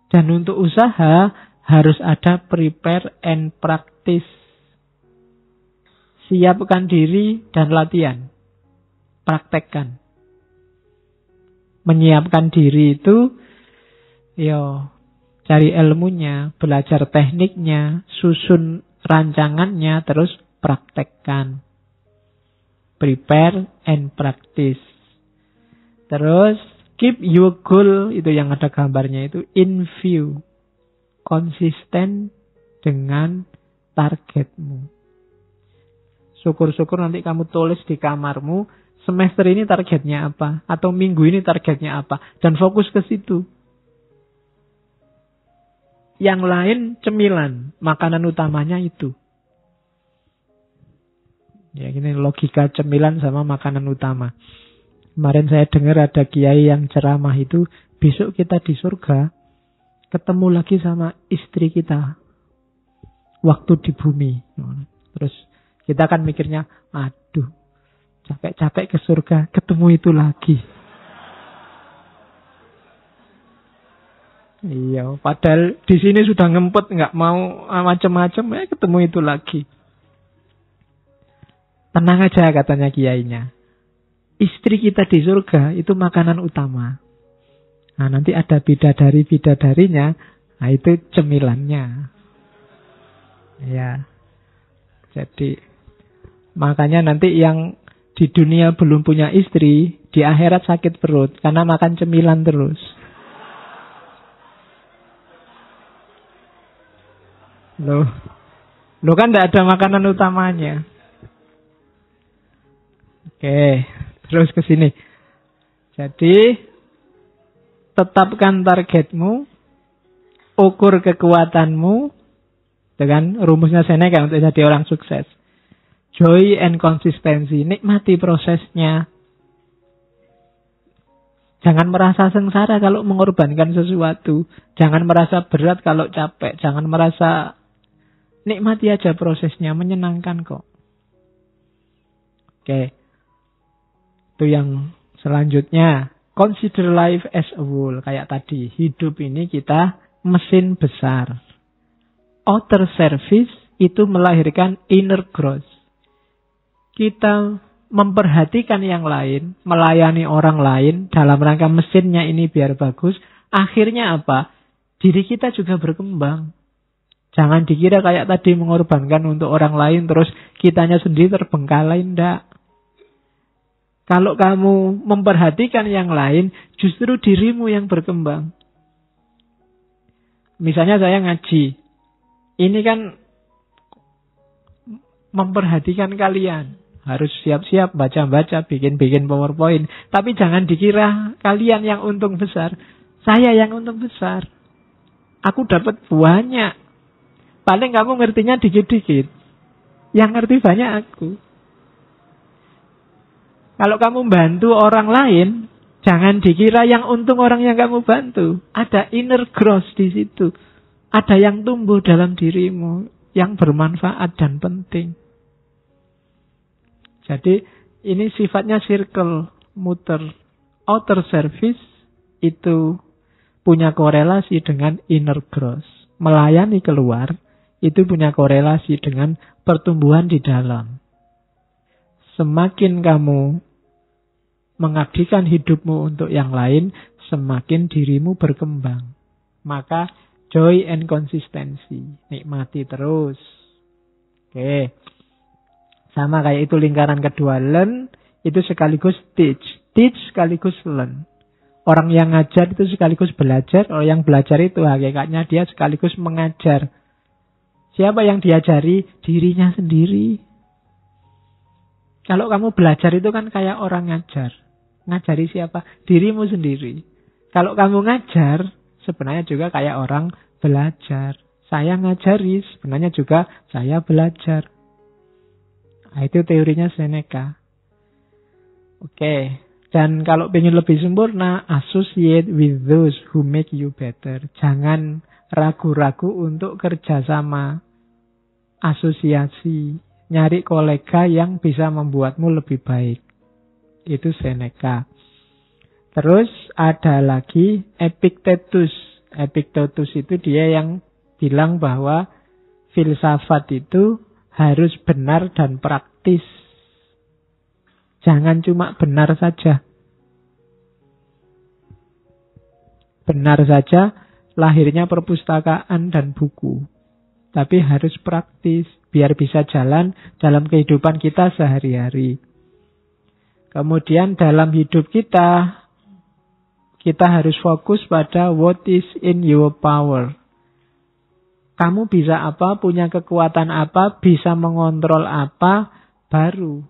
Dan untuk usaha harus ada prepare and practice. Siapkan diri dan latihan. Praktekkan. Menyiapkan diri itu, cari ilmunya, belajar tekniknya, susun rancangannya, terus praktekkan. Prepare and practice. Terus keep your goal, itu yang ada gambarnya itu, in view. Konsisten dengan targetmu. Syukur-syukur nanti kamu tulis di kamarmu, semester ini targetnya apa, atau minggu ini targetnya apa, dan fokus ke situ. Yang lain cemilan, makanan utamanya itu. Ya, ini logika cemilan sama makanan utama. Kemarin saya dengar ada kiai yang ceramah itu, besok kita di surga ketemu lagi sama istri kita waktu di bumi. Terus kita kan mikirnya, aduh, capek-capek ke surga, ketemu itu lagi. Iya, padahal di sini sudah ngempet, nggak mau macam-macam, ketemu itu lagi. Tenang aja katanya kiainya. Istri kita di surga itu makanan utama. Nah, nanti ada bidadari-bidadarinya, nah itu cemilannya. Ya. Jadi makanya nanti yang di dunia belum punya istri, di akhirat sakit perut karena makan cemilan terus. Loh kan tidak ada makanan utamanya. Oke, terus ke sini. Jadi tetapkan targetmu, ukur kekuatanmu, dengan rumusnya Seneca untuk jadi orang sukses. Joy and konsistensi, nikmati prosesnya. Jangan merasa sengsara kalau mengorbankan sesuatu. Jangan merasa berat kalau capek. Jangan merasa, nikmati aja prosesnya, menyenangkan kok. Oke. Itu yang Selanjutnya, consider life as a whole. Kayak tadi, hidup ini kita mesin besar. Outer service itu melahirkan inner growth. Kita memperhatikan yang lain, melayani orang lain dalam rangka mesinnya ini biar bagus. Akhirnya apa? Diri kita juga berkembang. Jangan dikira kayak tadi mengorbankan untuk orang lain terus kitanya sendiri terbengkalai, enggak. Kalau kamu memperhatikan yang lain, justru dirimu yang berkembang. Misalnya saya ngaji. Ini kan memperhatikan kalian. Harus siap-siap baca-baca, bikin-bikin PowerPoint. Tapi jangan dikira kalian yang untung besar. Saya yang untung besar. Aku dapat banyak. Paling kamu ngertinya dikit-dikit. Yang ngerti banyak aku. Kalau kamu bantu orang lain, jangan dikira yang untung orang yang kamu bantu. Ada inner growth di situ. Ada yang tumbuh dalam dirimu yang bermanfaat dan penting. Jadi ini sifatnya circle, muter. Outer service itu punya korelasi dengan inner growth. Melayani keluar itu punya korelasi dengan pertumbuhan di dalam. Semakin kamu mengabdikan hidupmu untuk yang lain, semakin dirimu berkembang. Maka joy and consistency. Nikmati terus. Oke. Sama kayak itu lingkaran kedua. Learn itu sekaligus teach. Teach sekaligus learn. Orang yang ngajar itu sekaligus belajar. Orang yang belajar itu hakikatnya dia sekaligus mengajar. Siapa yang diajari? Dirinya sendiri. Kalau kamu belajar itu kan kayak orang ngajar. Ngajari siapa? Dirimu sendiri. Kalau kamu ngajar, sebenarnya juga kayak orang belajar. Saya ngajari, sebenarnya juga saya belajar. Nah, itu teorinya Seneca. Oke. Dan kalau ingin lebih sempurna, associate with those who make you better. Jangan ragu-ragu untuk kerjasama. Asosiasi. Nyari kolega yang bisa membuatmu lebih baik. Itu Seneca. Terus ada lagi Epictetus. Epictetus itu dia yang bilang bahwa filsafat itu harus benar dan praktis. Jangan cuma benar saja. Benar saja lahirnya perpustakaan dan buku. Tapi harus praktis biar bisa jalan dalam kehidupan kita sehari-hari. Kemudian dalam hidup kita harus fokus pada what is in your power. Kamu bisa apa, punya kekuatan apa, bisa mengontrol apa, baru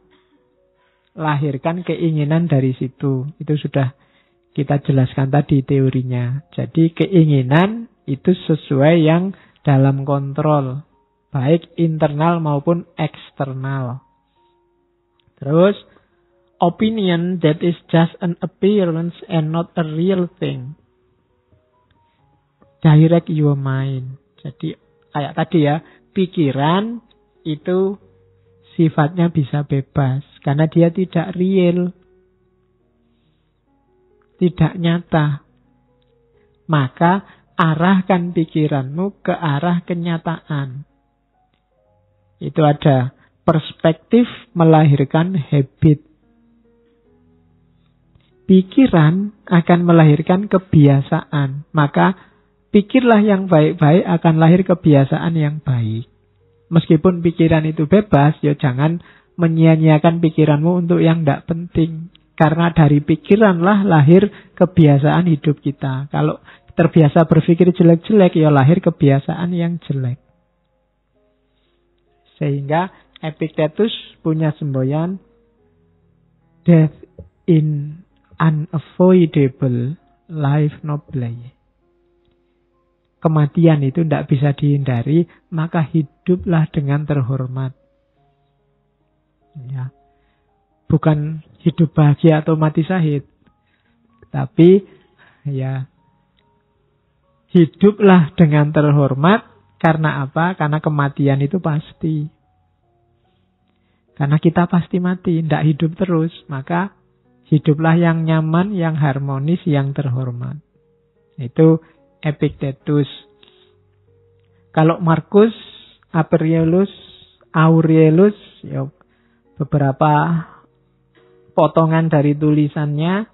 lahirkan keinginan dari situ. Itu sudah kita jelaskan tadi teorinya. Jadi keinginan itu sesuai yang dalam kontrol. Baik internal maupun eksternal. Terus, opinion that is just an appearance and not a real thing. Direct your mind. Jadi, kayak tadi ya, pikiran itu sifatnya bisa bebas. Karena dia tidak real. Tidak nyata. Maka, arahkan pikiranmu ke arah kenyataan. Itu ada perspektif melahirkan habit. Pikiran akan melahirkan kebiasaan. Maka pikirlah yang baik-baik akan lahir kebiasaan yang baik. Meskipun pikiran itu bebas, ya jangan menyia-nyiakan pikiranmu untuk yang tidak penting. Karena dari pikiranlah lahir kebiasaan hidup kita. Kalau terbiasa berpikir jelek-jelek, ya lahir kebiasaan yang jelek. Sehingga Epictetus punya semboyan, death in unavoidable, life noble. Kematian itu tidak bisa dihindari, maka hiduplah dengan terhormat. Ya. Bukan hidup bahagia atau mati syahid. Tapi ya hiduplah dengan terhormat. Karena apa? Karena kematian itu pasti. Karena kita pasti mati, tidak hidup terus. Maka Hiduplah yang nyaman, yang harmonis, yang terhormat. Itu Epictetus. Kalau Marcus Aurelius, ya beberapa potongan dari tulisannya.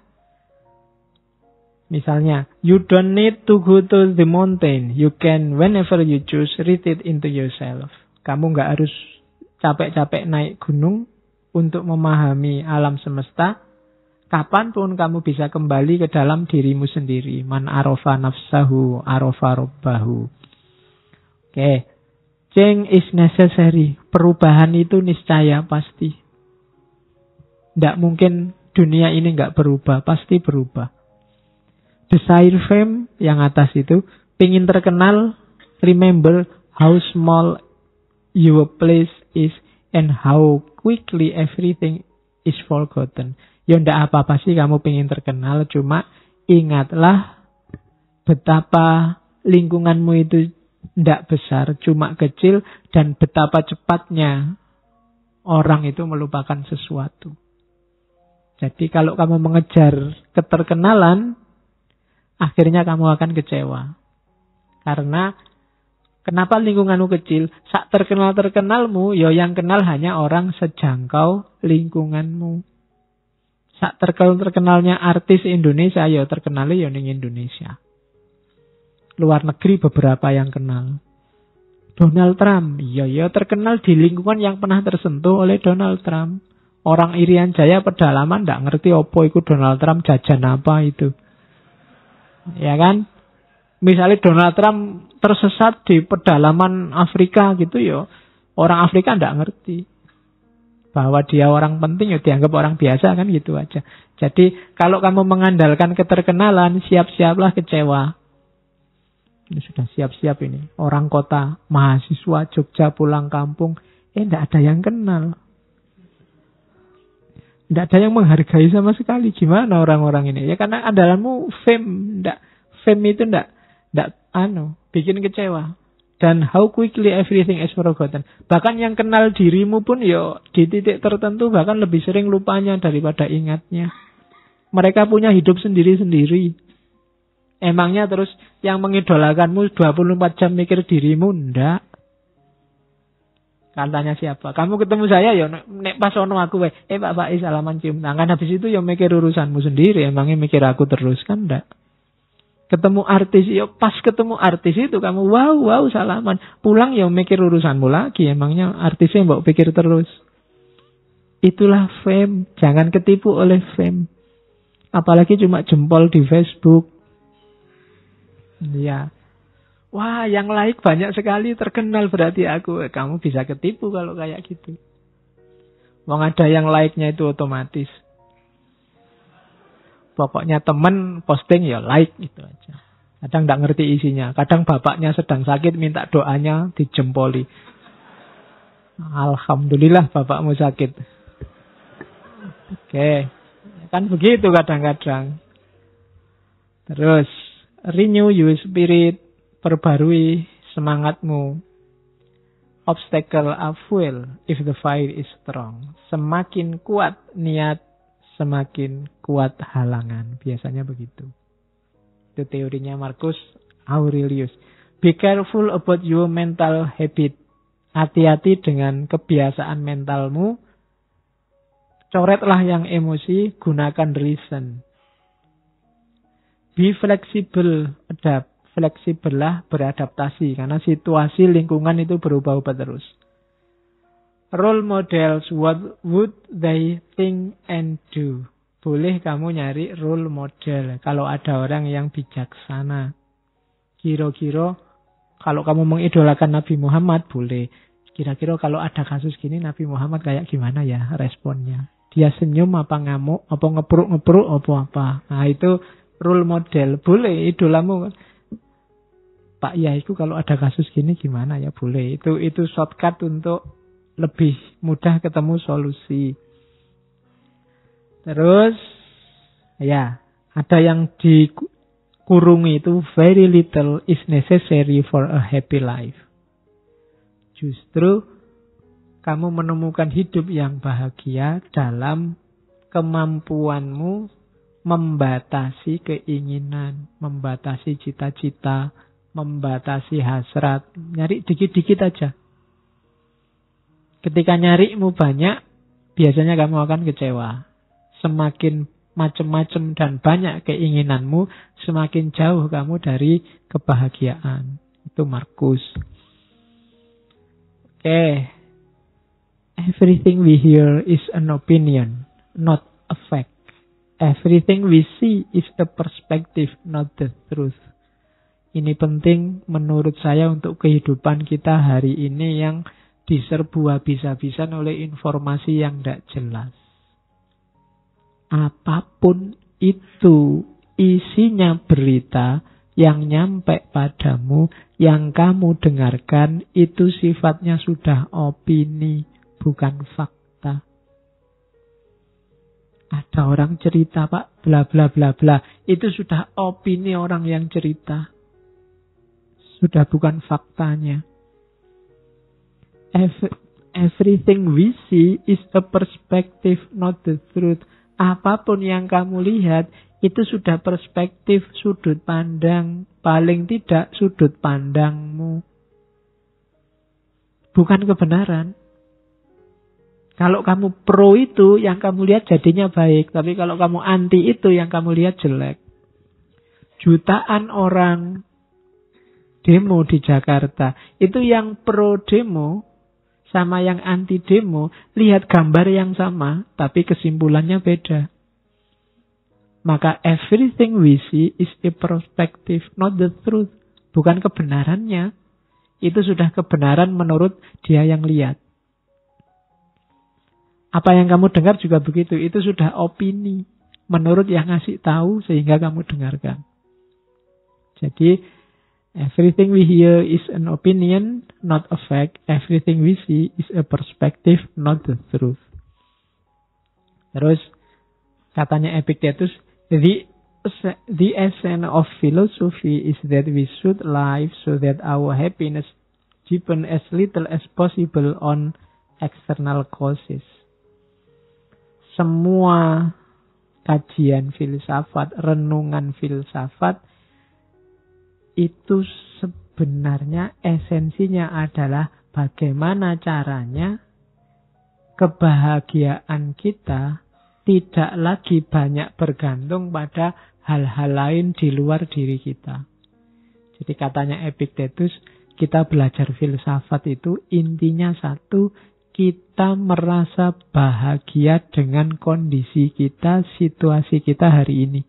Misalnya, you don't need to go to the mountain. You can, whenever you choose, read it into yourself. Kamu nggak harus capek-capek naik gunung untuk memahami alam semesta. Kapanpun kamu bisa kembali ke dalam dirimu sendiri. Man arofa nafsahu, arofa robbahu. Oke. Change is necessary. Perubahan itu niscaya pasti. Tidak mungkin dunia ini nggak berubah. Pasti berubah. Desire fame yang atas itu, pingin terkenal, remember how small your place is and how quickly everything is forgotten. Ya ndak apa-apa sih kamu pingin terkenal, cuma ingatlah betapa lingkunganmu itu ndak besar, cuma kecil, dan betapa cepatnya orang itu melupakan sesuatu. Jadi kalau kamu mengejar keterkenalan, akhirnya kamu akan kecewa. Karena kenapa lingkunganmu kecil? Sak terkenalmu, ya yang kenal hanya orang sejangkau lingkunganmu. Sak terkenalnya artis Indonesia, ya terkenalnya ya ning Indonesia. Luar negeri beberapa yang kenal. Donald Trump, ya terkenal di lingkungan yang pernah tersentuh oleh Donald Trump. Orang Irian Jaya pedalaman ndak ngerti opo iku Donald Trump, jajan apa itu. Ya kan? Misalnya Donald Trump tersesat di pedalaman Afrika gitu ya, orang Afrika ndak ngerti bahwa dia orang penting, ya dianggap orang biasa kan gitu aja. Jadi kalau kamu mengandalkan keterkenalan, siap-siaplah kecewa. Ini sudah siap-siap ini. Orang kota, mahasiswa Jogja pulang kampung, ndak ada yang kenal. Ndak ada yang menghargai sama sekali. Gimana orang-orang ini? Ya karena andalanmu fame. Fame itu ndak bikin kecewa. Dan how quickly everything is forgotten. Bahkan yang kenal dirimu pun ya di titik tertentu bahkan lebih sering lupanya daripada ingatnya. Mereka punya hidup sendiri-sendiri. Emangnya terus yang mengidolakanmu 24 jam mikir dirimu? Ndak. Katanya siapa? Kamu ketemu saya ya nek pas ono aku Pak Faiz salaman cium tangan, habis itu ya mikir urusanmu sendiri. Emangnya mikir aku terus kan ndak? Ketemu artis ya pas ketemu artis itu kamu wow salaman. Pulang ya mikir urusanmu lagi. Emangnya artisnya mbok pikir terus. Itulah fame. Jangan ketipu oleh fame. Apalagi cuma jempol di Facebook. Ya. Wah, yang like banyak sekali, terkenal berarti aku. Kamu bisa ketipu kalau kayak gitu. Wong ada yang like-nya itu otomatis. Pokoknya temen posting ya like gitu aja. Kadang nggak ngerti isinya. Kadang bapaknya sedang sakit minta doanya dijempoli. Alhamdulillah bapakmu sakit. Oke. Kan begitu kadang-kadang. Terus renew your spirit. Perbarui semangatmu. Obstacle are fuel if the fire is strong. Semakin kuat niat, semakin kuat halangan. Biasanya begitu. Itu teorinya Marcus Aurelius. Be careful about your mental habit. Hati-hati dengan kebiasaan mentalmu. Coretlah yang emosi, gunakan reason. Be flexible, adapt. Fleksibel lah, beradaptasi. Karena situasi lingkungan itu berubah-ubah terus. Role models, what would they think and do? Boleh kamu nyari role model. Kalau ada orang yang bijaksana. Kira-kira kalau kamu mengidolakan Nabi Muhammad, boleh. Kira-kira kalau ada kasus gini, Nabi Muhammad kayak gimana ya responnya? Dia senyum apa ngamuk, apa ngepruk-ngepruk, apa. Nah itu role model. Boleh idolamu. Pak Yaiku kalau ada kasus gini gimana ya? Boleh. Itu shortcut untuk lebih mudah ketemu solusi. Terus ya, ada yang dikurungi itu very little is necessary for a happy life. Justru kamu menemukan hidup yang bahagia dalam kemampuanmu membatasi keinginan, membatasi cita-cita, membatasi hasrat. Nyari dikit-dikit aja. Ketika nyarimu banyak, biasanya kamu akan kecewa. Semakin macam-macam dan banyak keinginanmu, semakin jauh kamu dari kebahagiaan. Itu Markus. Oke. Everything we hear is an opinion, not a fact. Everything we see is a perspective, not the truth. Ini penting menurut saya untuk kehidupan kita hari ini yang diserbu habis-habisan oleh informasi yang tidak jelas. Apapun itu isinya berita yang nyampe padamu, yang kamu dengarkan, itu sifatnya sudah opini, bukan fakta. Ada orang cerita, Pak, bla bla bla bla. Itu sudah opini orang yang cerita. Sudah bukan faktanya. Everything we see is a perspective, not the truth. Apapun yang kamu lihat, itu sudah perspektif, sudut pandang. Paling tidak sudut pandangmu. Bukan kebenaran. Kalau kamu pro itu, yang kamu lihat jadinya baik. Tapi kalau kamu anti itu, yang kamu lihat jelek. Jutaan orang demo di Jakarta. Itu yang pro demo sama yang anti demo, lihat gambar yang sama, tapi kesimpulannya beda. Maka everything we see is a perspective, not the truth. Bukan kebenarannya. Itu sudah kebenaran menurut dia yang lihat. Apa yang kamu dengar juga begitu. Itu sudah opini menurut yang ngasih tahu sehingga kamu dengarkan. Jadi everything we hear is an opinion, not a fact. Everything we see is a perspective, not the truth. Terus katanya Epictetus, the essence of philosophy is that we should live so that our happiness depends as little as possible on external causes. Semua kajian filsafat, renungan filsafat, itu sebenarnya esensinya adalah bagaimana caranya kebahagiaan kita tidak lagi banyak bergantung pada hal-hal lain di luar diri kita. Jadi katanya Epictetus, kita belajar filsafat itu intinya satu, kita merasa bahagia dengan kondisi kita, situasi kita hari ini.